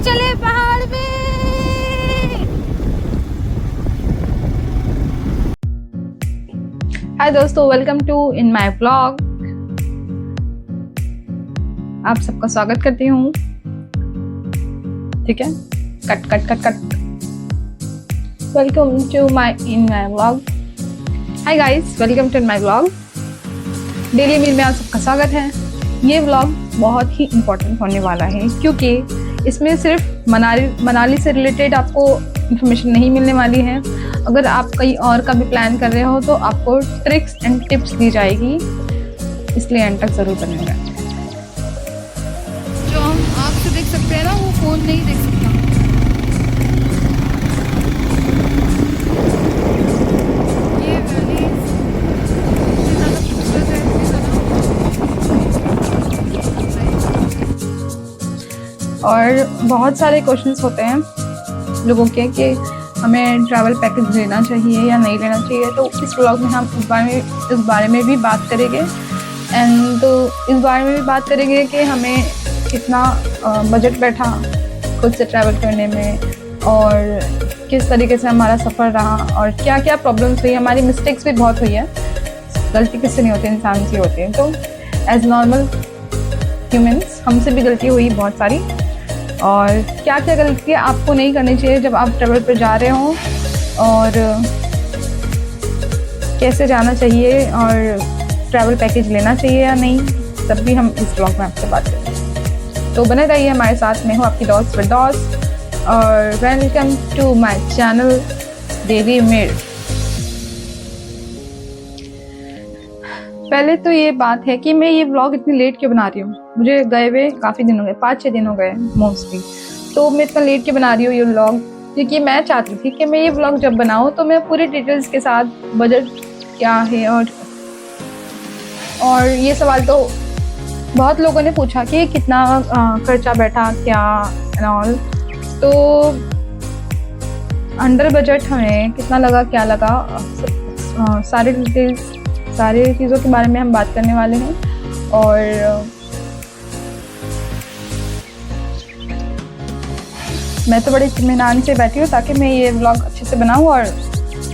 चले पहाड़ पे। हाय दोस्तों, welcome to in my vlog. आप सबका स्वागत करती हूँ। ठीक है, cut cut cut cut. Welcome to in my vlog. Hi guys, welcome to in my vlog. Daily meal में आप सबका स्वागत है। ये व्लॉग बहुत ही इम्पोर्टेंट होने वाला है क्योंकि इसमें सिर्फ मनाली से रिलेटेड आपको इन्फॉर्मेशन नहीं मिलने वाली है। अगर आप कहीं और का भी प्लान कर रहे हो तो आपको ट्रिक्स एंड टिप्स दी जाएगी, इसलिए एंड तक ज़रूर बनेगा। जो हम आँख से देख सकते हैं ना, वो फ़ोन नहीं देख सकता। ये वैली और बहुत सारे क्वेश्चंस होते हैं लोगों के कि हमें ट्रैवल पैकेज लेना चाहिए या नहीं लेना चाहिए। तो इस व्लॉग में हम इस बारे में भी बात करेंगे एंड तो इस बारे में भी बात करेंगे कि हमें कितना बजट बैठा खुद से ट्रैवल करने में और किस तरीके से हमारा सफ़र रहा और क्या क्या प्रॉब्लम्स हुई। हमारी मिस्टेक्स भी बहुत हुई है, गलती किससे नहीं होती, इंसान से होती है। तो एज नॉर्मल ह्यूमंस हमसे भी गलती हुई बहुत सारी, और क्या क्या गलतियाँ आपको नहीं करनी चाहिए जब आप ट्रैवल पर जा रहे हो और कैसे जाना चाहिए और ट्रैवल पैकेज लेना चाहिए या नहीं, तब भी हम इस ब्लॉग में आपसे बात करेंगे। तो बने रहिए हमारे साथ। मैं हूँ आपकी दोस्त फिरदौस और welcome to my channel daily meal. पहले तो ये बात है कि मैं ये व्लॉग इतनी लेट क्यों बना रही हूँ। मुझे गए हुए काफ़ी दिन हो गए, 5-6 दिन हो गए मोस्टली। तो मैं इतना लेट क्यों बना रही हूँ ये व्लॉग, क्योंकि मैं चाहती थी कि मैं ये व्लॉग जब बनाऊँ तो मैं पूरी डिटेल्स के साथ बजट क्या है और ये सवाल तो बहुत लोगों ने पूछा कि कितना खर्चा बैठा क्या एंड ऑल। तो अंडर बजट हमें कितना लगा, क्या लगा, सारी डिटेल्स, सारी चीज़ों के बारे में हम बात करने वाले हैं। और मैं तो बड़ी इत्मीनान से बैठी हूँ ताकि मैं ये व्लॉग अच्छे से बनाऊँ और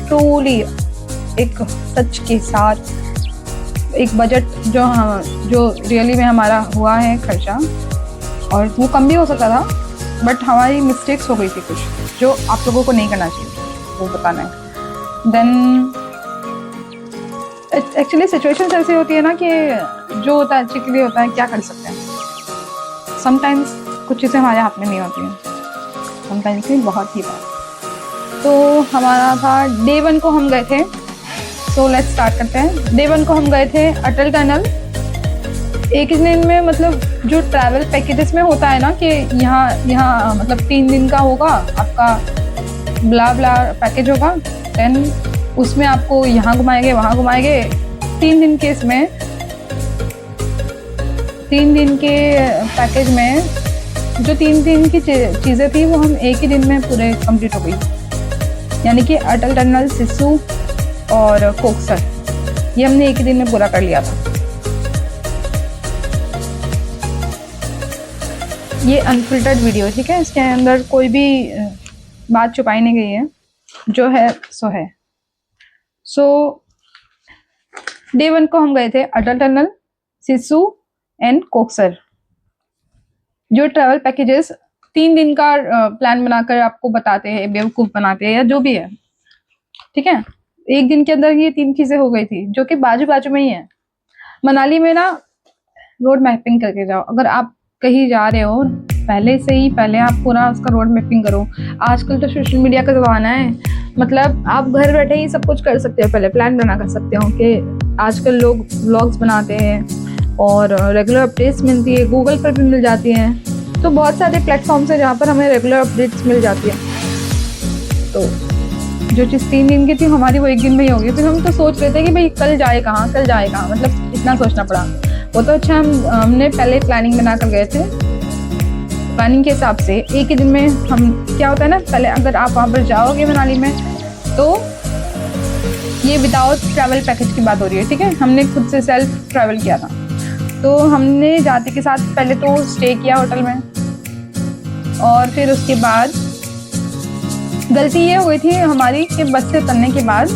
ट्रूली एक सच के साथ एक बजट जो रियली में हमारा हुआ है खर्चा, और वो कम भी हो सकता था बट हमारी मिस्टेक्स हो गई थी कुछ जो आप लोगों को नहीं करना चाहिए, वो बताना है। देन एक्चुअली सिचुएशन ऐसी होती है ना कि जो होता है अच्छे के लिए होता है, क्या कर सकते हैं। समटाइम्स कुछ चीज़ें हमारे हाथ में नहीं होती हैं, समटाइम्स भी बहुत ही बात। तो हमारा था डे 1 को हम गए थे। सो लेट्स स्टार्ट करते हैं। डे 1 को हम गए थे अटल टनल। एक ही दिन में, मतलब जो ट्रैवल पैकेजेस में होता है ना कि यहाँ मतलब 3 दिन का होगा आपका, ब्ला ब्ला पैकेज होगा। देन उसमें आपको यहाँ घुमाएंगे वहाँ घुमाएंगे। 3 दिन के इसमें 3 दिन के पैकेज में जो 3 दिन की चीज़ें थी वो हम एक ही दिन में पूरे कंप्लीट हो गई। यानी कि अटल टनल, सिस्सू और कोकसर, ये हमने एक ही दिन में पूरा कर लिया था। ये अनफिल्टर्ड वीडियो, ठीक है, इसके अंदर कोई भी बात छुपाई नहीं गई है, जो है सो है। सो डे 1 को हम गए थे अटल टनल, सिस्सू एंड कोकसर। जो ट्रैवल पैकेजेस 3 दिन का प्लान बनाकर आपको बताते हैं, बेवकूफ़ बनाते हैं या जो भी है, ठीक है। एक दिन के अंदर ये 3 चीज़ें हो गई थी जो कि बाजू बाजू में ही है। मनाली में ना रोड मैपिंग करके जाओ। अगर आप कहीं जा रहे हो पहले आप पूरा उसका रोड मैपिंग करो। आजकल तो सोशल मीडिया का ज़माना है, मतलब आप घर बैठे ही सब कुछ कर सकते हो। पहले प्लान बना कर सकते हो कि आजकल लोग व्लॉग्स बनाते हैं और रेगुलर अपडेट्स मिलती है, गूगल पर भी मिल जाती हैं। तो बहुत सारे प्लेटफॉर्म्स हैं जहाँ पर हमें रेगुलर अपडेट्स मिल जाती है। तो जो चीज़ 3 दिन की थी हमारी वो एक दिन में ही होगी। फिर हम तो सोच रहे थे कि भाई कल जाए कहाँ, मतलब इतना सोचना पड़ा। वो तो अच्छा, हमने पहले प्लानिंग बना कर गए थे। प्लानिंग के हिसाब से एक ही दिन में हम, क्या होता है ना, पहले अगर आप वहाँ पर जाओगे मनाली में तो ये विदाउट ट्रैवल पैकेज की बात हो रही है, ठीक है। हमने खुद से सेल्फ ट्रैवल किया था। तो हमने जाते के साथ पहले तो स्टे किया होटल में, और फिर उसके बाद गलती ये हुई थी हमारी कि बस से उतरने के बाद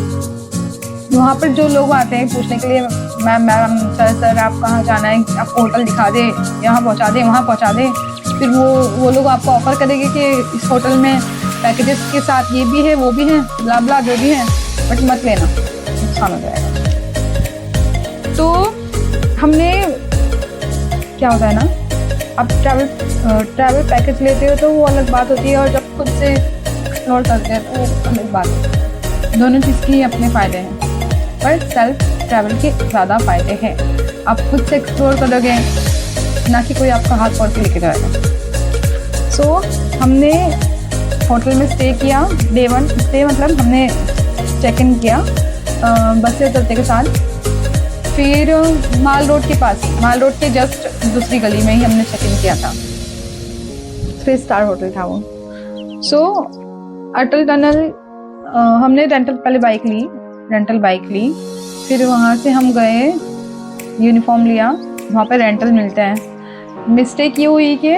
वहाँ पर जो लोग आते हैं पूछने के लिए, मैम सर आप कहाँ जाना है, आपको होटल दिखा दे, यहाँ पहुँचा दे, वहाँ पहुँचा दे। फिर वो लोग आपको ऑफर करेंगे कि इस होटल में पैकेजेस के साथ ये भी है वो भी है, ब्ला ब्ला जो भी है, बट मत लेना, नुकसान हो जाएगा। तो हमने क्या होता है ना, आप ट्रैवल पैकेज लेते हो तो वो अलग बात होती है, और जब खुद से एक्सप्लोर करते हैं तो वो अलग बात होती है। दोनों चीज़ के अपने फ़ायदे हैं, पर सेल्फ ट्रैवल के ज़्यादा फ़ायदे हैं। आप खुद से एक्सप्लोर करोगे, ना कि कोई आपका हाथ पकड़ के लेके जाएगा। सो हमने होटल में स्टे किया। डे 1 स्टे मतलब हमने चेक इन किया बस से उतरते के साथ। फिर माल रोड के पास, माल रोड के जस्ट दूसरी गली में ही हमने चेक इन किया था। 3 स्टार होटल था वो। सो अटल टनल हमने पहले रेंटल बाइक ली। फिर वहाँ से हम गए, यूनिफॉर्म लिया, वहाँ पे रेंटल मिलते हैं। मिस्टेक ये हुई कि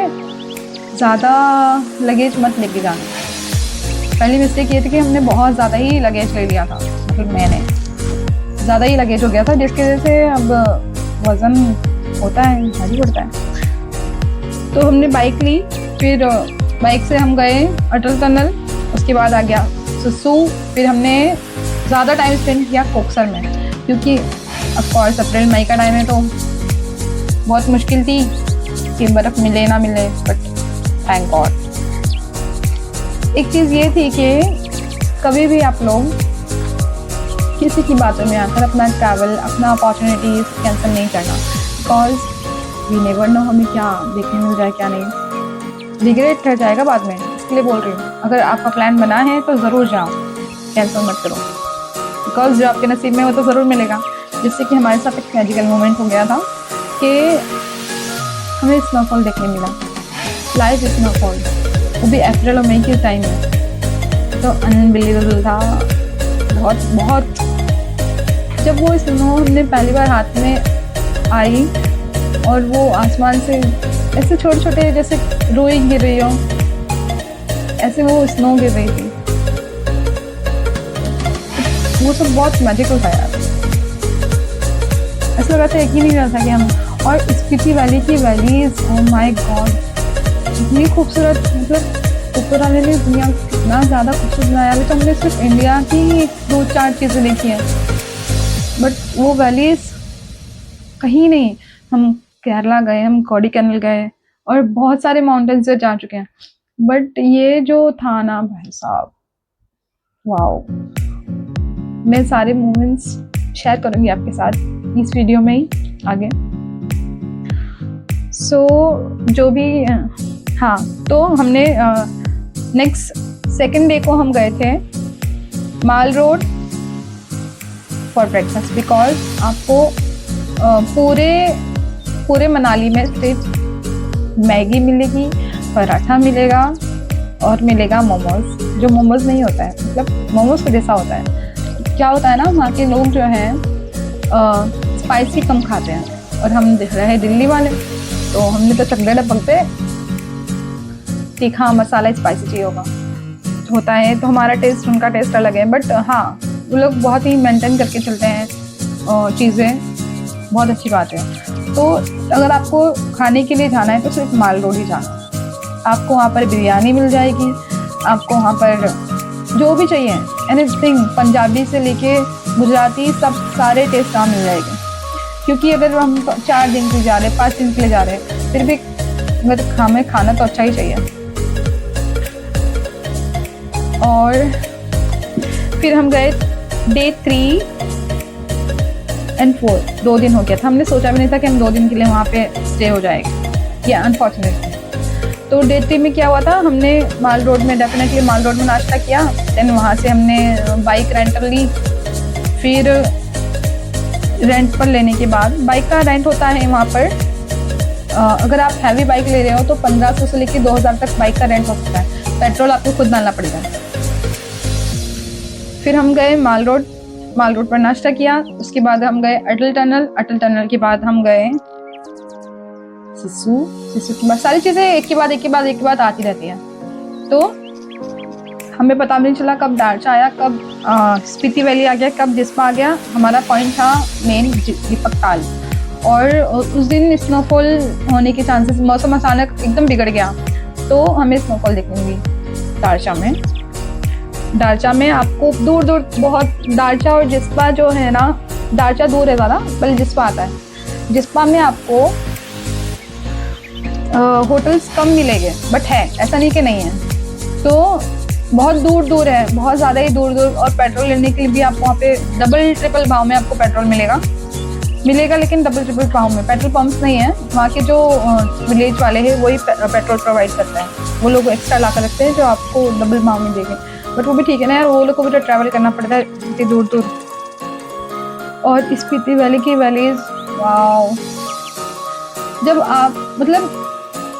ज़्यादा लगेज मत लेके जाना। पहली मिस्टेक ये थी कि हमने बहुत ज़्यादा ही लगेज ले लिया था, मतलब मैंने ज़्यादा ही लगेज हो गया था, जिसकी वजह से अब वज़न होता है, भारी पड़ता है। तो हमने बाइक ली, फिर बाइक से हम गए अटल टनल, उसके बाद आ गया सुसु। फिर हमने ज़्यादा टाइम स्पेंड किया कोकसर में, क्योंकि ऑफकोर्स अप्रैल मई का टाइम है तो बहुत मुश्किल थी कि बर्फ़ मिले ना मिले, बट थैंक गॉड। एक चीज़ ये थी कि कभी भी आप लोग किसी की बातों में आकर अपना ट्रैवल, अपना अपॉर्चुनिटीज़ कैंसिल नहीं करना, बिकॉज वी नेवर नो हमें क्या देखने मिल जाए क्या नहीं। रिग्रेट कर जाएगा बाद में, इसलिए बोल रही हूँ अगर आपका प्लान बना है तो ज़रूर जाओ, कैंसिल मत करो, बिकॉज जो आपके नसीब में वो तो ज़रूर मिलेगा। जिससे कि हमारे साथ एक मैजिकल मोमेंट हो गया था कि हमें स्नोफॉल देखने मिला, लाइव स्नोफॉल, वो भी अप्रैल और मई के टाइम में। तो अनबिलीवेबल था, बहुत। जब वो स्नो हमने पहली बार हाथ में आई और वो आसमान से ऐसे छोटे छोटे जैसे रोई गिर रही हो, ऐसे वो स्नो गिर रही थी, वो सब बहुत मैजिकल था यार। ऐसा लगा था यकीन नहीं रहा था कि हम, और स्पीति वैली की वैलीज, ओह माय गॉड, इतनी खूबसूरत, मतलब ऊपर वाले ने दुनिया कितना ज़्यादा खूबसूरत बनाया। अभी तो हमने सिर्फ इंडिया की 2-4 चीज़ें देखी हैं, बट वो वैलीज कहीं नहीं। हम केरला गए, हम कोडाईकनाल गए और बहुत सारे माउंटेन्स से जा चुके हैं, बट ये जो था ना भाई साहब, वाओ। मैं सारे मोमेंट्स शेयर करूँगी आपके साथ इस वीडियो में ही आगे। सो जो भी, हाँ, तो हमने नेक्स्ट सेकेंड डे को हम गए थे माल रोड फॉर ब्रेकफास्ट, बिकॉज आपको पूरे मनाली में सिर्फ मैगी मिलेगी, पराठा मिलेगा और मिलेगा मोमोज, जो मोमोज नहीं होता है, मतलब मोमोज के जैसा होता है। क्या होता है ना, वहाँ के लोग जो हैं स्पाइसी कम खाते हैं, और हम दिख रहे हैं दिल्ली वाले, तो हमने तो चकले डब्बे तीखा मसाला स्पाइसी चाहिए होता है, तो हमारा टेस्ट उनका टेस्ट अलग है। बट हाँ, वो लोग बहुत ही मेंटेन करके चलते हैं चीज़ें, बहुत अच्छी बात है। तो अगर आपको खाने के लिए जाना है तो सिर्फ माल रोड ही जाना, आपको वहाँ पर बिरयानी मिल जाएगी, आपको वहाँ पर जो भी चाहिए एनीथिंग, पंजाबी से लेके गुजराती, सब सारे टेस्ट वहाँ मिल जाएंगे। क्योंकि अगर हम 4 दिन के लिए जा रहे हैं, 5 दिन के लिए जा रहे हैं, फिर भी अगर हमें खाना तो अच्छा ही चाहिए। और फिर हम गए डे 3 और 4, 2 दिन हो गया था। हमने सोचा भी नहीं था कि हम 2 दिन के लिए वहाँ पे स्टे हो जाएंगे, या अनफॉर्चुनेटली। तो डे 3 में क्या हुआ था, हमने माल रोड में डेफिनेटली माल रोड में नाश्ता किया, देन वहाँ से हमने बाइक रेंटल ली। फिर रेंट पर लेने के बाद, बाइक का रेंट होता है वहाँ पर, अगर आप हैवी बाइक ले रहे हो तो 1500 से लेकर 2000 तक बाइक का रेंट हो सकता है, पेट्रोल आपको खुद डालना पड़ेगा। फिर हम गए माल रोड पर नाश्ता किया, उसके बाद हम गए अटल टनल के बाद हम गए सिसु, सिसु के बाद सारी चीज़ें एक के बाद एक के बाद एक के बाद आती रहती हैं। तो हमें पता नहीं चला कब दारचा आया, कब स्पीति वैली आ गया, कब जिस्पा आ गया। हमारा पॉइंट था मेन दीपक ताल। और उस दिन स्नोफॉल होने के चांसेस, मौसम अचानक एकदम बिगड़ गया तो हमें स्नोफॉल देखने मिली दारचा में। दारचा में आपको दूर दूर बहुत, दारचा और जिस्पा जो है ना, दारचा दूर है ज़्यादा, बल्कि जिस्पा आता है। जिस्पा में आपको होटल्स कम मिलेंगे, बट है, ऐसा नहीं कि नहीं है। तो बहुत दूर दूर है, बहुत ज़्यादा ही दूर दूर। और पेट्रोल लेने के लिए भी आपको वहाँ पे डबल ट्रिपल भाव में आपको पेट्रोल मिलेगा, लेकिन डबल ट्रिपल भाव में। पेट्रोल पंप्स नहीं है वहाँ के, जो विलेज वाले हैं वही पेट्रोल प्रोवाइड करते हैं। वो लोग एक्स्ट्रा ला कर रखते हैं जो आपको डबल भाव में देंगे, बट वो भी ठीक है ना यार, वो लोग को भी तो ट्रैवल करना पड़ता है इतनी दूर दूर। और स्पीति वैली की वैलीज, वाओ, जब आप मतलब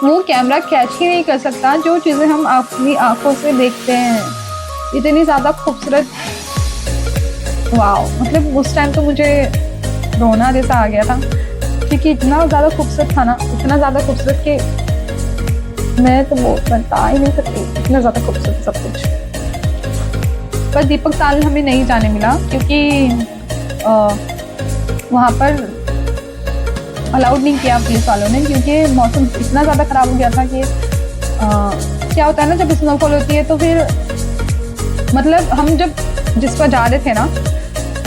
वो कैमरा कैच ही नहीं कर सकता जो चीज़ें हम अपनी आंखों से देखते हैं, इतनी ज़्यादा खूबसूरत। वाओ, मतलब उस टाइम तो मुझे रोना जैसा आ गया था, क्योंकि इतना ज़्यादा खूबसूरत था ना, इतना ज़्यादा खूबसूरत कि मैं तो वो बता ही नहीं सकती, इतना ज़्यादा खूबसूरत सब कुछ। पर दीपक ताल हमें नहीं जाने मिला क्योंकि वहाँ पर अलाउड नहीं किया पुलिस वालों ने, क्योंकि मौसम इतना ज़्यादा ख़राब हो गया था कि क्या होता है ना, जब स्नोफॉल होती है तो फिर मतलब हम जब जिस पर जा रहे थे ना,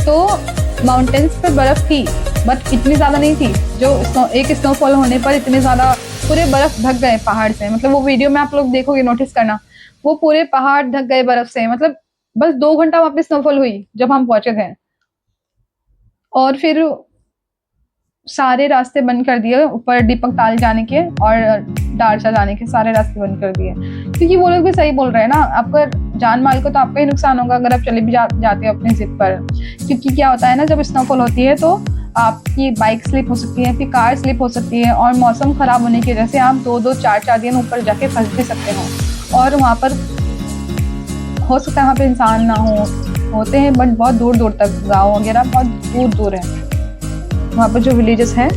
तो माउंटेन्स पे बर्फ़ थी, बट इतनी ज़्यादा नहीं थी जो एक स्नोफॉल होने पर इतने ज़्यादा पूरे बर्फ़ ढक गए पहाड़ से। मतलब वो वीडियो में आप लोग देखोगे, नोटिस करना, वो पूरे पहाड़ ढक गए बर्फ़ से। मतलब बस 2 घंटा वहाँ पे स्नोफॉल हुई जब हम पहुँचे थे, और फिर सारे रास्ते बंद कर दिए ऊपर दीपक ताल जाने के और दारचा जाने के, सारे रास्ते बंद कर दिए। क्योंकि वो लोग भी सही बोल रहे हैं ना, आपका जान माल को तो आपका ही नुकसान होगा अगर आप चले भी जाते हो अपनी जिद पर। क्योंकि क्या होता है ना, जब स्नोफॉल होती है तो आपकी बाइक स्लिप हो सकती है, फिर कार स्लिप हो सकती है, और मौसम ख़राब होने की वजह से आप 2-2, 4-4 दिन ऊपर जाके फंस भी सकते हो। और वहाँ पर हो सकता है वहाँ पे इंसान ना होते हैं, बट बहुत दूर दूर तक गाँव वगैरह बहुत दूर दूर है, वहाँ पर जो विलेजेस हैं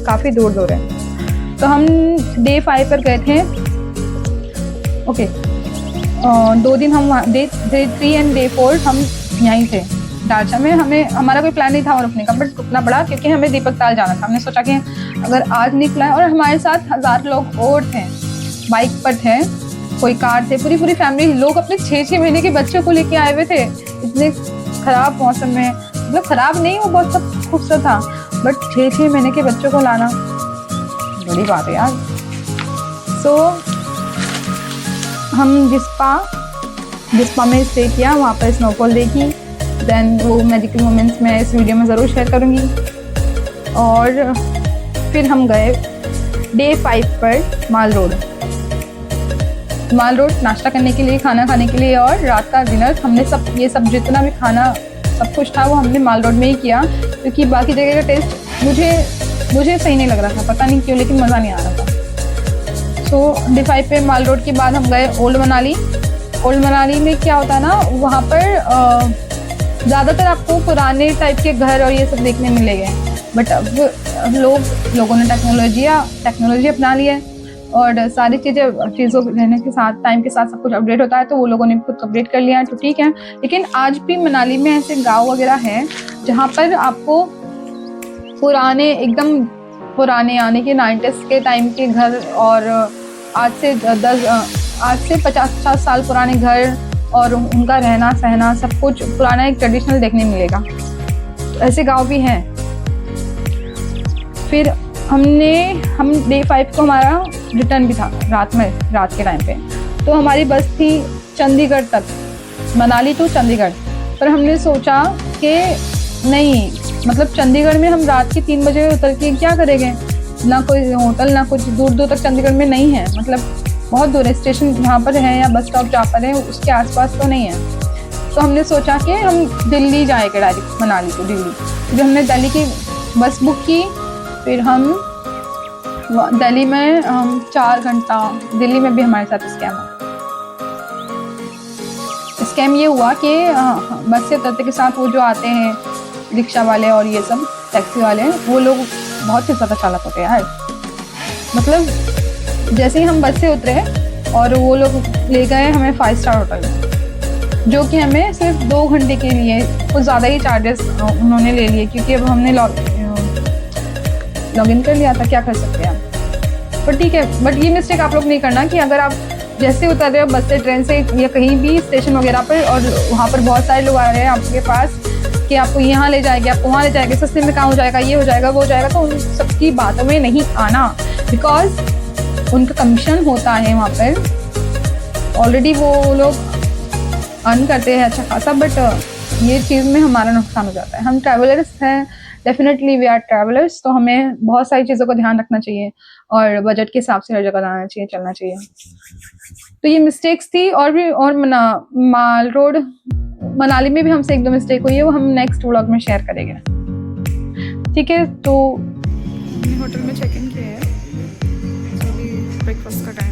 काफ़ी दूर दूर है। तो हम डे 5 पर गए थे। ओके, 2 दिन हम वहाँ, डे 3 एंड डे 4 हम यहीं थे दारचा में। हमारा कोई प्लान नहीं था और रुकने का, बट रुकना पड़ा क्योंकि हमें दीपक ताल जाना था। हमने सोचा कि अगर आज निकला है, और हमारे साथ 1000 लोग और थे, बाइक पर थे, कोई कार थे, पूरी फैमिली। लोग अपने 6-6 महीने के बच्चों को लेके आए हुए थे इतने ख़राब मौसम में। मतलब ख़राब नहीं, वो बहुत सब खूबसूरत था, बट 6-6 महीने के बच्चों को लाना बड़ी बात है यार। सो हम जिस्पा में स्टे किया, वहाँ पर स्नोफॉल देखी। देन वो मैजिकल मोमेंट्स मैं इस वीडियो में ज़रूर शेयर करूँगी। और फिर हम गए डे 5 पर माल रोड नाश्ता करने के लिए, खाना खाने के लिए, और रात का डिनर। हमने ये सब जितना भी खाना सब कुछ था वो हमने माल रोड में ही किया, क्योंकि बाकी जगह का टेस्ट मुझे सही नहीं लग रहा था, पता नहीं क्यों, लेकिन मज़ा नहीं आ रहा था। सो डे 5 पे माल रोड के बाद हम गए ओल्ड मनाली में क्या होता है ना, वहाँ पर ज़्यादातर आपको पुराने टाइप के घर और ये सब देखने मिलेंगे, बट अब लोगों ने टेक्नोलॉजी अपना ली है, और सारी चीज़ों रहने के साथ, टाइम के साथ सब कुछ अपडेट होता है, तो वो लोगों ने खुद अपडेट कर लिया है, तो ठीक है। लेकिन आज भी मनाली में ऐसे गांव वगैरह हैं जहाँ पर आपको एकदम पुराने यानी कि 90s के टाइम के घर, और आज से 50 साल पुराने घर, और उनका रहना सहना सब कुछ पुराना एक ट्रेडिशनल देखने मिलेगा। ऐसे गांव भी हैं। फिर हम डे 5 को हमारा रिटर्न भी था रात के टाइम पे, तो हमारी बस थी चंडीगढ़ तक, मनाली टू चंडीगढ़। पर हमने सोचा कि नहीं, मतलब चंडीगढ़ में हम रात के 3 बजे उतर के क्या करेंगे, ना कोई होटल ना कुछ, दूर दूर तक चंडीगढ़ में नहीं है, मतलब बहुत दूर है। स्टेशन जहाँ पर है या बस स्टॉप जहाँ पर है उसके आसपास तो नहीं है। तो हमने सोचा कि हम दिल्ली जाएंगे, डायरेक्ट मनाली टू दिल्ली। फिर हमने दिल्ली की बस बुक की। फिर हम दिल्ली में 4 घंटा, दिल्ली में भी हमारे साथ स्कैम ये हुआ कि बस से उतरते के साथ वो जो आते हैं रिक्शा वाले और ये सब टैक्सी वाले, वो लोग बहुत ही ज़्यादा चालाक होते हैं यार। मतलब जैसे ही हम बस से उतरे और वो लोग ले गए हमें 5 स्टार होटल में, जो कि हमें सिर्फ 2 घंटे के लिए कुछ ज़्यादा ही चार्जेस उन्होंने ले लिए, क्योंकि अब हमने लॉग इन कर लिया था, क्या कर सकते हैं आप। पर ठीक है, बट ये मिस्टेक आप लोग नहीं करना कि अगर आप जैसे उतर रहे हो बस से, ट्रेन से या कहीं भी स्टेशन वगैरह पर, और वहाँ पर बहुत सारे लोग आ रहे हैं आपके पास कि आपको यहाँ ले जाएंगे, आपको वहाँ ले जाएंगे, सस्ते में कहाँ हो जाएगा, ये हो जाएगा, वो हो जाएगा, तो उन सबकी बातों में नहीं आना, बिकॉज उनका कमीशन होता है वहाँ पर। ऑलरेडी वो लोग अर्न करते हैं अच्छा खासा, बट ये चीज़ में हमारा नुकसान हो जाता है। हम ट्रैवलर्स हैं, डेफिनेटली वी आर ट्रैवलर्स, तो हमें बहुत सारी चीज़ों का ध्यान रखना चाहिए और बजट के हिसाब से हर जगह जाना चाहिए, चलना चाहिए। तो ये मिस्टेक्स थी, और भी, और माल रोड मनाली में भी हमसे 1-2 मिस्टेक हुई है, वो हम नेक्स्ट व्लॉग में शेयर करेंगे, ठीक है। तो होटल में चेक इन किया है, ब्रेकफास्ट का टाइम।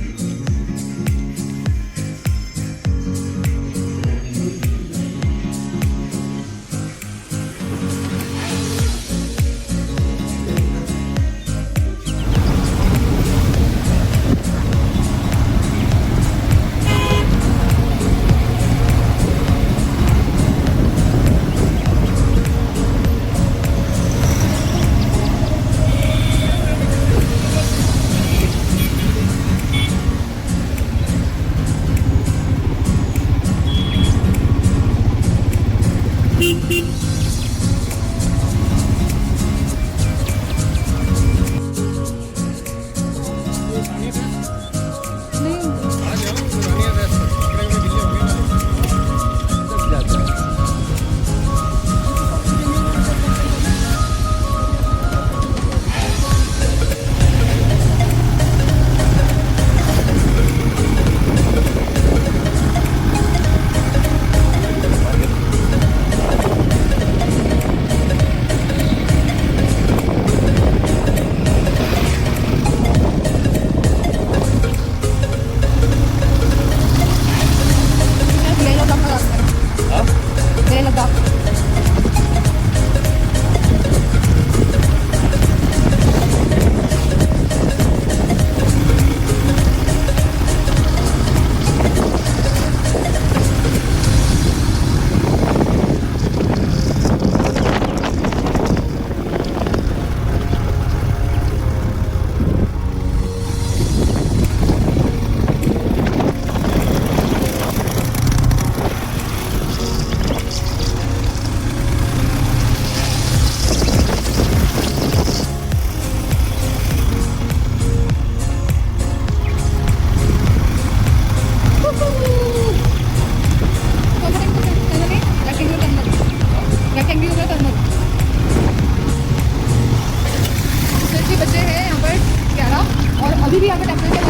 अभी भी यहाँ पे टेम्परेचर है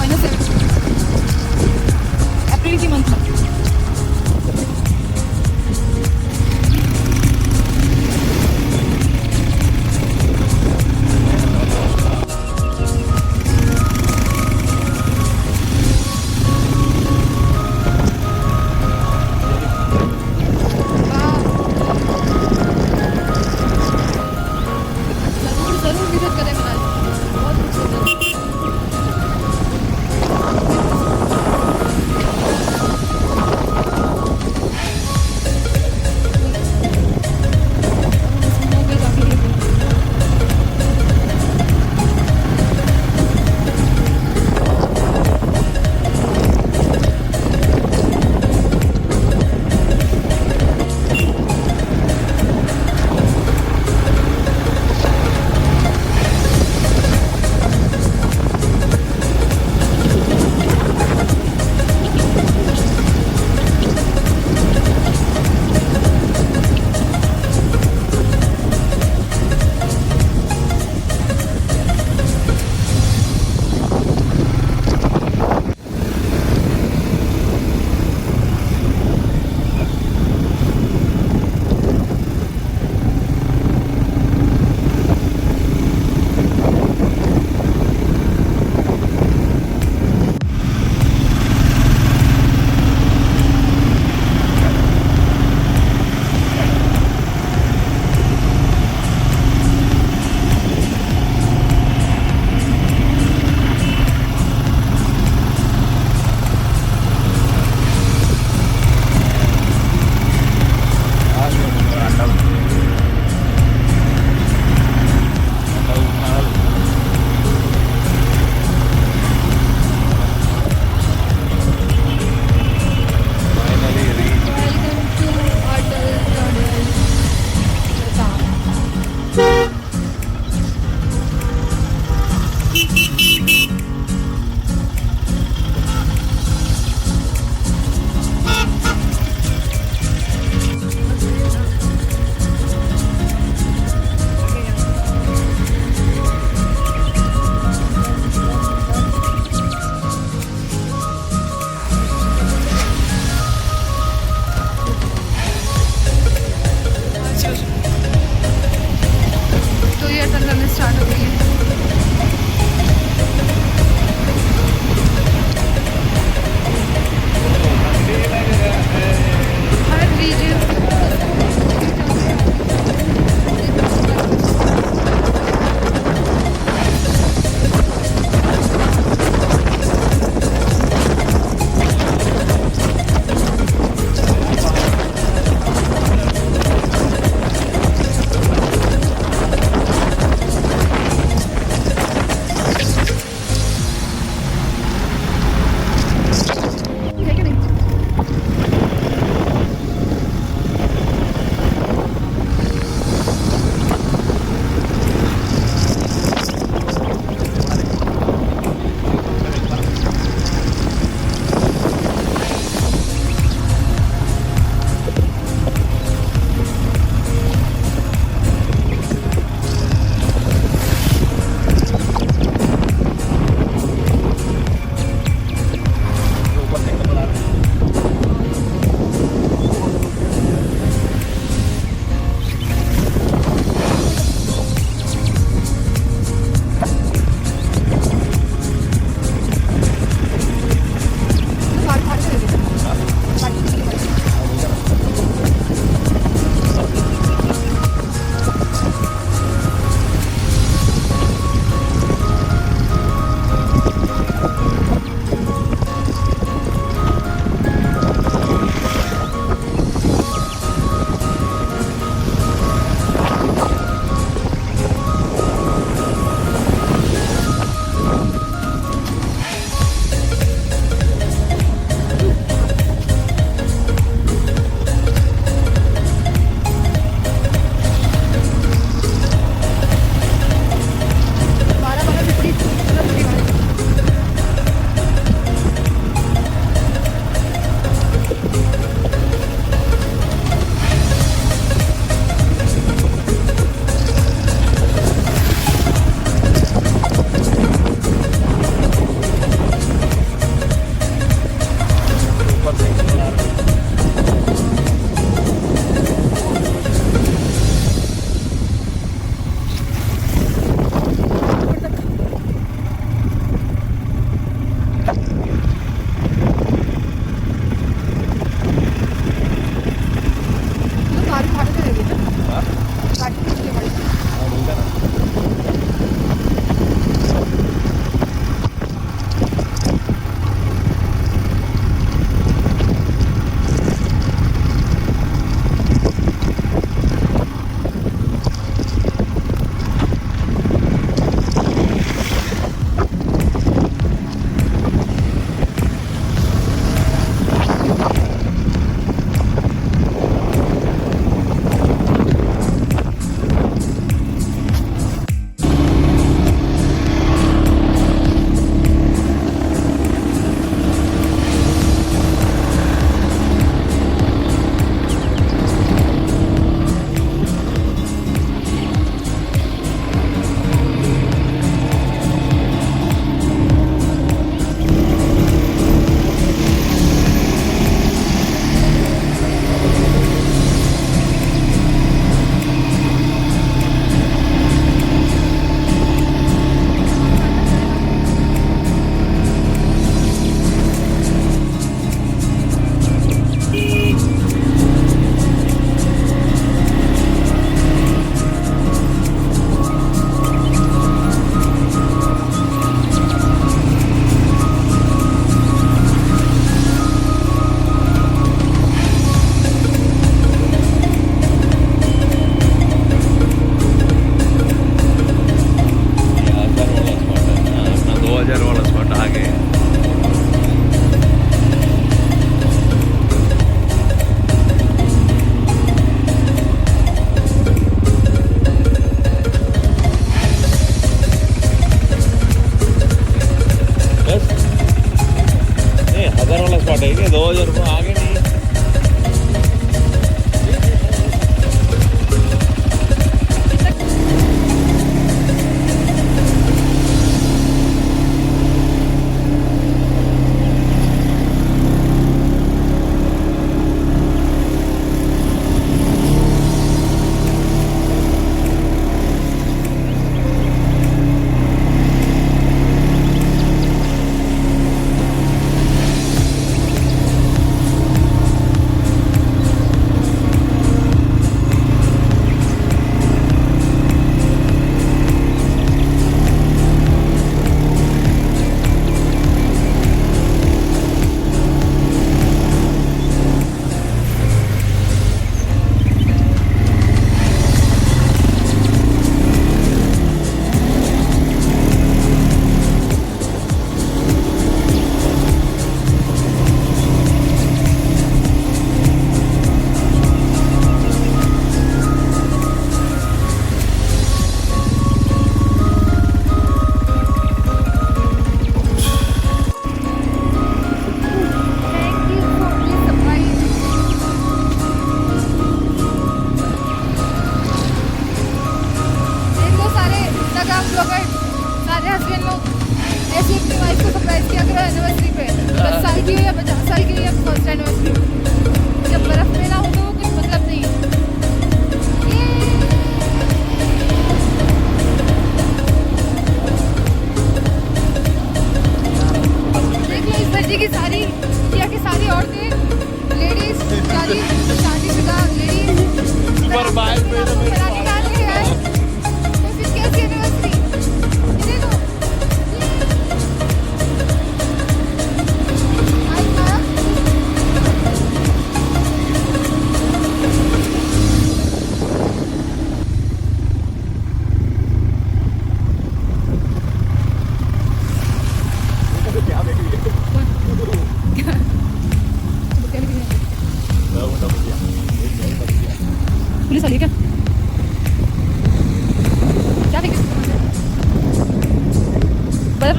-7 अप्रैल की मंथ में। हर रीजन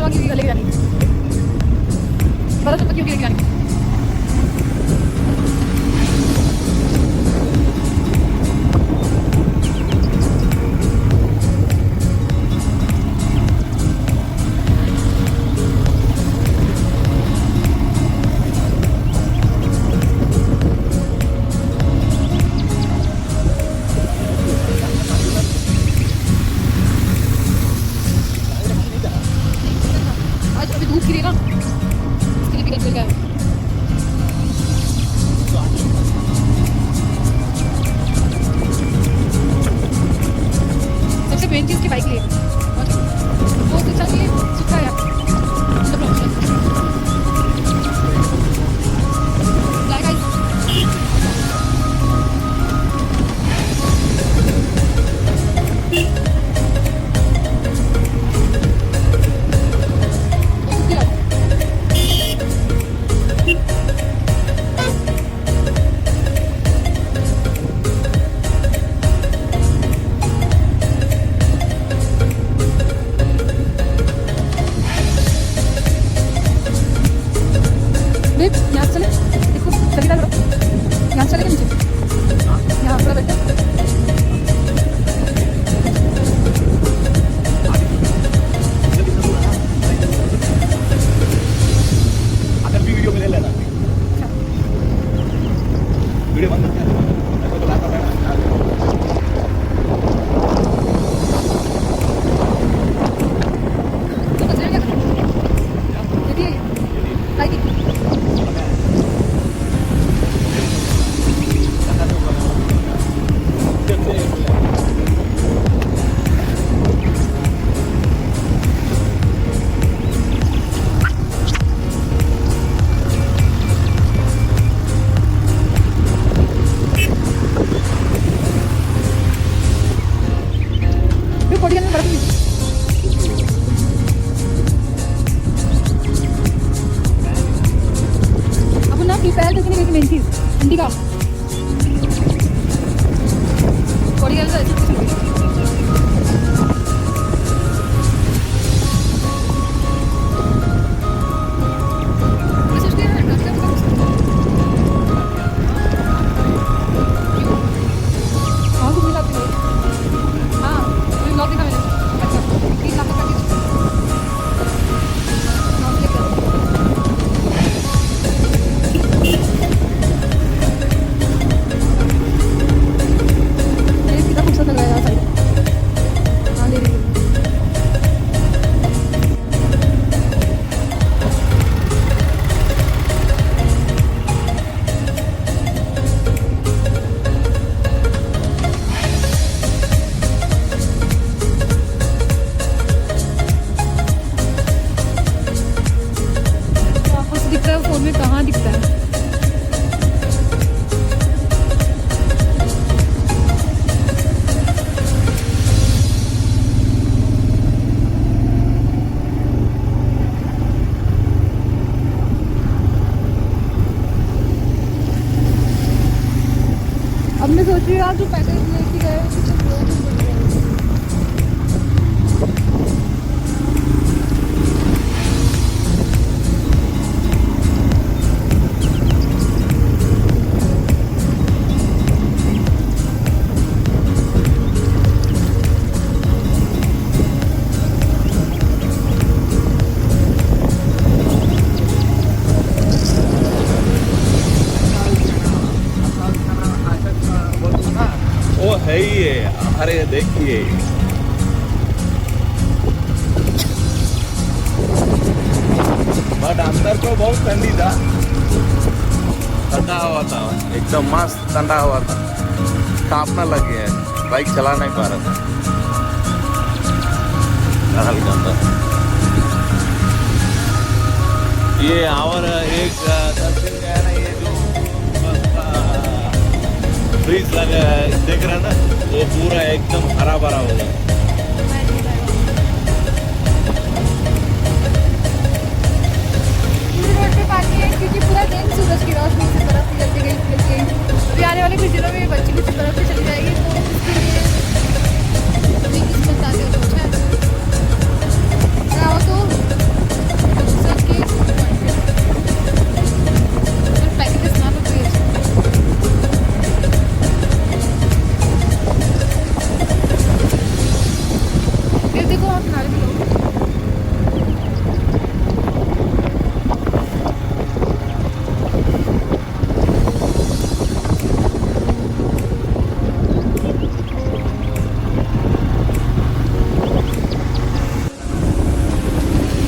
बर्फ की लेके जानी, बर्फ पत्तियों की लेके जानी। आज अभी धूप गिरी ना, इसके लिए टिकट मिल गया है। सबसे मेन चीज़ की बाइक लिए बहुत अच्छा लिए सुखा है यहाँ से चले, देखो चलेगा करो, यहाँ से चलेगा नीचे, यहाँ पर बैठे अगर भी वीडियो में ले लेना, वीडियो बंद कर दो, तो लाता रहना। तो चलेगा देखिए लाइक पोर्टुगल में बर्फ मिलती है। अब ना प्रिपेयर करके नहीं मेन चीज़ हिंदी का पोर्टुगल से ऐसे कुछ नहीं। मैं सोचती हूँ रास्ते में हाँ घूमने जाते हैं। हाँ ब्लॉग देखा मैंने, अच्छा 3 लाख का पैकेज कितना खूबसूरत लग रहा है यार साइड। हाँ ले रही हूँ। आपको दिख रहा है फोन में, कहाँ दिखता है? अब मैं सोच रही हूँ यार जो पैकेज लेके गए तो वो भी बढ़िया है। वो है ही है, अरे देखिए बट अंदर तो बहुत ठंडी था, ठंडा हवा था, एकदम मस्त ठंडा हवा था, कांपने लगे हैं, बाइक चला नहीं पा रहा था टनल के अंदर। ये और एक 10 दिन गया ना, ये जो ब्रिज लगा देख रहा ना, वो पूरा एकदम हरा भरा हो गया। रोड पे पानी है क्योंकि पूरा दिन सूरज की रोशनी से बर्फ पिघलती गई। अभी आने वाले कुछ दिनों में बच्ची की बर्फ पे चली जाएगी, तो उसके लिए अपनी किस्मत आगे सोचा है। तो देखो वहाँ किनारे पे लोग।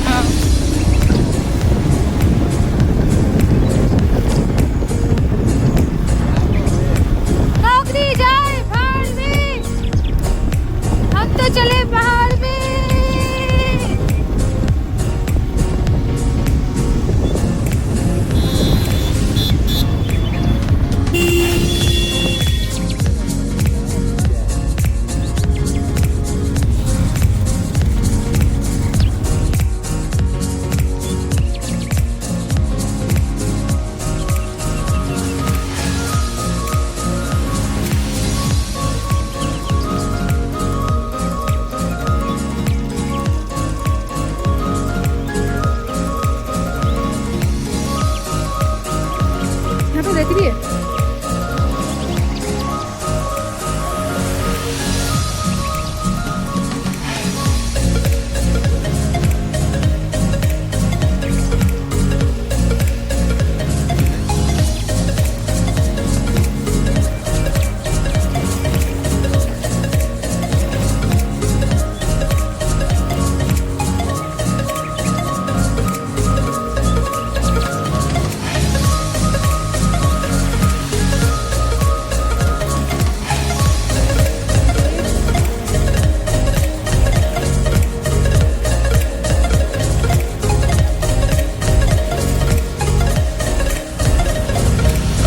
हाँ। नौकरी जाए पहाड़ में, हम तो चले पहाड़ में। यहाँ पे रहती भी है।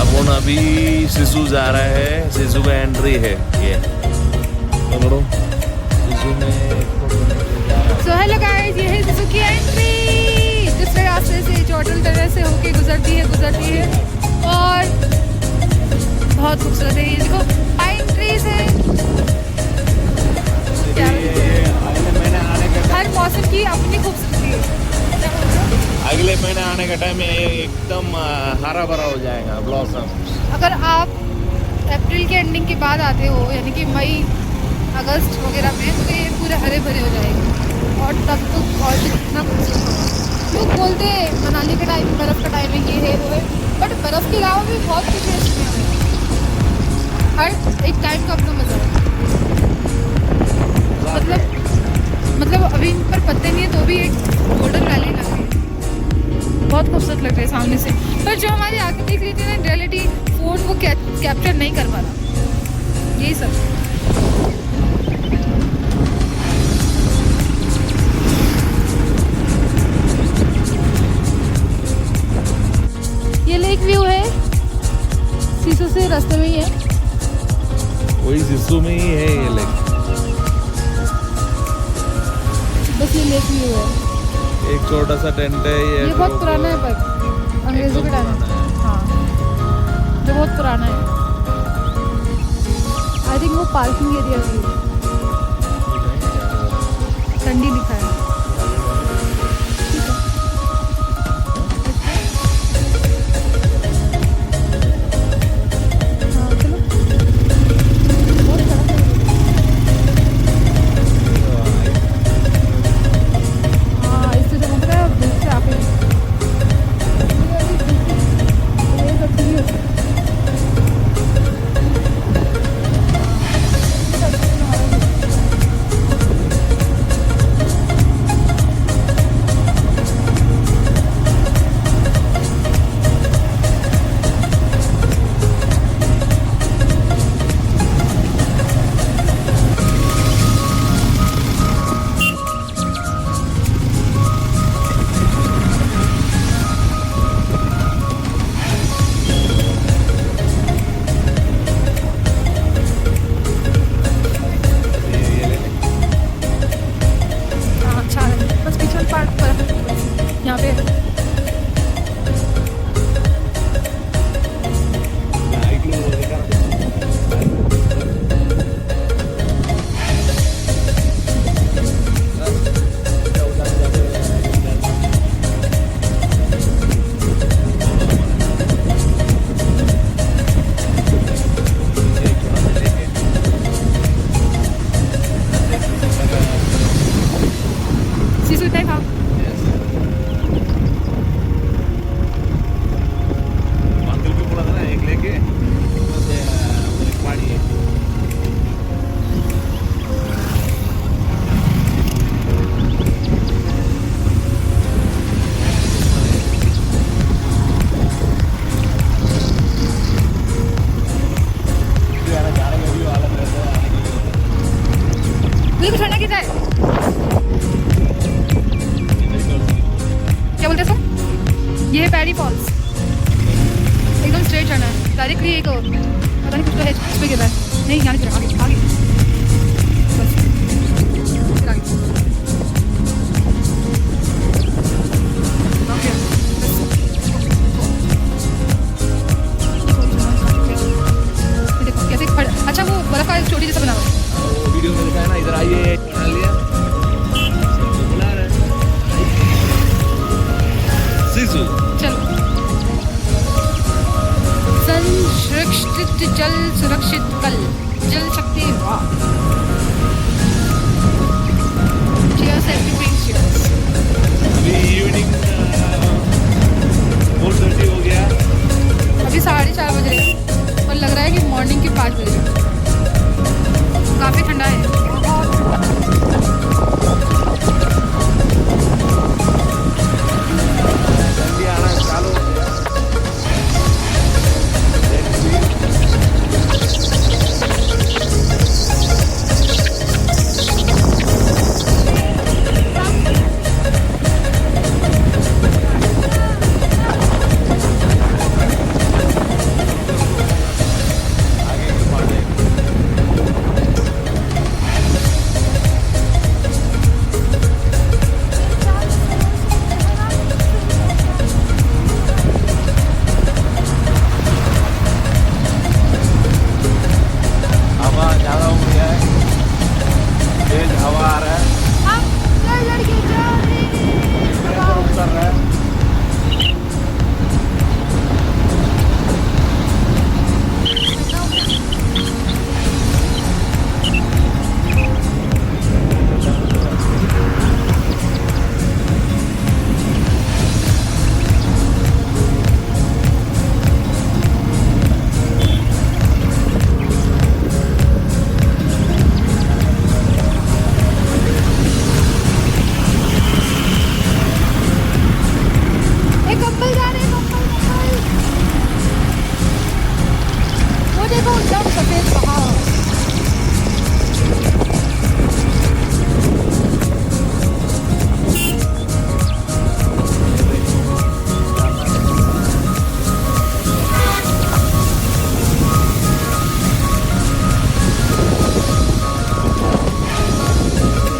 अपन अभी सिसु जा रहा है, सिसु का एंट्री है ये। पकड़ो, सिसु में सो हेलो गाइस, ये है सिसु की एंट्री। दूसरे रास्ते से चौटल तरह से होके गुजरती है और बहुत खूबसूरत है। ये देखो पाइन ट्रीज है। अगले महीने आने का हर मौसम की अपनी खूबसूरती है। अगले महीने आने का टाइम एकदम हरा भरा हो जाएगा, ब्लॉसम। अगर आप अप्रैल के एंडिंग के बाद आते हो, यानी कि मई अगस्त वगैरह में, तो ये पूरे हरे भरे हो जाएंगे और तब तो और भी कितना खूबसूरत होगा। लोग बोलते हैं मनाली का टाइम, बर्फ़ का टाइम है, ये है वो है, बट बर्फ़ के अलावा भी बहुत कुछ है इसमें। हर एक टाइम का अपना मज़ा है। मतलब अभी इन पर पत्ते नहीं है तो भी एक गोल्डन वैली लग रही है, बहुत खूबसूरत लग रही है सामने से। पर जो हमारी आंखें दिख रही थी ना, इन रियलिटी फ़ोन वो कैप्चर नहीं कर पा रहा। यही सब है। ये लेक व्यू है, सीसो से रास्ते में ही है। वही सिसु में ही है ये लेक। बस ये लेक व्यू है। एक छोटा सा टेंट है ये बहुत पुराना है, पर अंग्रेजों के टाइम में। हाँ, ये बहुत पुराना है। आई थिंक वो पार्किंग एरिया भी है। ठंडी लिखा है। हाँ, चलो। बहुत सड़क है। हाँ, इससे तो मुझे दूर से आके ये सब ठीक है। तू इतना ही खा। अंकल भी बोला था ना एक लेके एक पानी है। बिल्कुल ठंडा कितना है? क्या बोलते हैं तुम? ये है पैरी फॉल्स, एकदम स्ट्रेट चढ़ना है डायरेक्टली। एक पता नहीं कुछ तो है इस पे गिरा है, नहीं यहाँ नहीं गिरा, आगे आगे बस फिर आगे। ओके बस। ये देखो कैसे अच्छा वो बर्फ का चोटी जैसा बना हुआ है। वो वीडियो में दिखाया ना, इधर आइए बना लिया, सबको बुला रहे हैं। सिसु चलो संरक्षित जल सुरक्षित कल जल शक्ति वाह। Cheers everything, cheers. अभी इवनिंग 4:30 हो गया। अभी 4:30 बज रहे हैं और लग रहा है कि मॉर्निंग के 5 बज रहे हैं। काफ़ी ठंडा है। ठंडी आना चालू हो गया। आगे के पानी हवा ज़्यादा हो गया है, तेज हवा आ रहा है, टेम्परेचर उतर रहा है। एक कपल जा रहे हैं, कपल वो देखो एकदम सफेद पहाड़।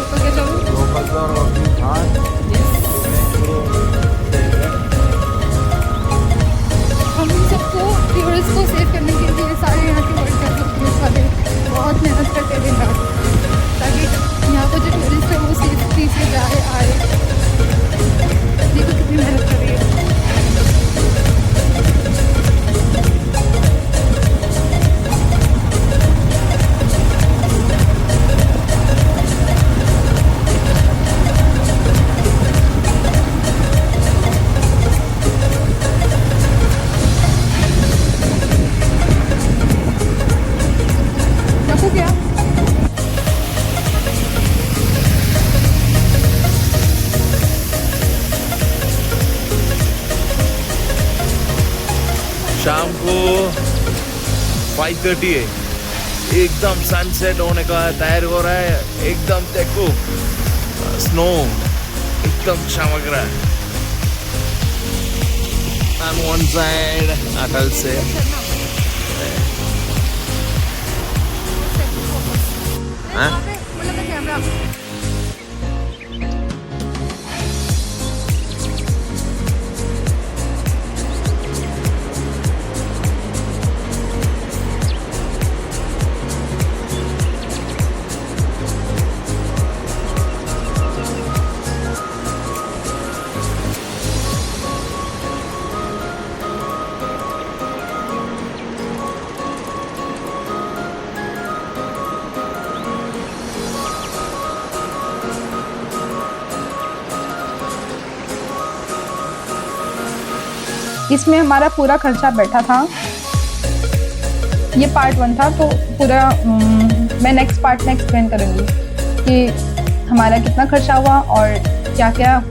तो क्या चलो लोकल और अपनी घाट हम सबको टूरिस्ट को सेव करने के लिए सारे यहाँ के वर्ल्ड के टूरिस्ट वाले बहुत मेहनत करते हैं दिन रात, ताकि यहाँ पर जो टूरिस्ट है वो सेफ्टी से जाए आए। देखो कितनी मेहनत कर रही है। रखो क्या? शाम को 5:30 है, एकदम सनसेट होने का तैयार हो रहा है, एकदम देखो स्नो एकदम चमक रहा है। On one side अटल से हाँ? कैमरा इसमें हमारा पूरा खर्चा बैठा था। ये पार्ट 1 था, तो पूरा मैं नेक्स्ट पार्ट में एक्सप्लेन करूँगी कि हमारा कितना खर्चा हुआ और क्या क्या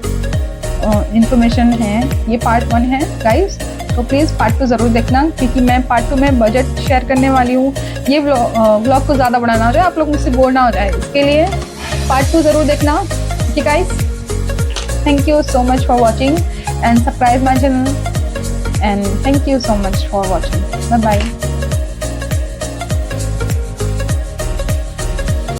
इंफॉर्मेशन है। ये पार्ट 1 है गाइस, तो प्लीज़ पार्ट 2 ज़रूर देखना, क्योंकि मैं पार्ट 2 में बजट शेयर करने वाली हूँ। ये व्लॉग को ज़्यादा बढ़ाना हो जाए, आप लोग मुझसे बोर ना हो जाए, इसके लिए पार्ट 2 ज़रूर देखना। ठीक है guys, thank you so much for watching and subscribe my channel, and thank you so much for watching. Bye bye.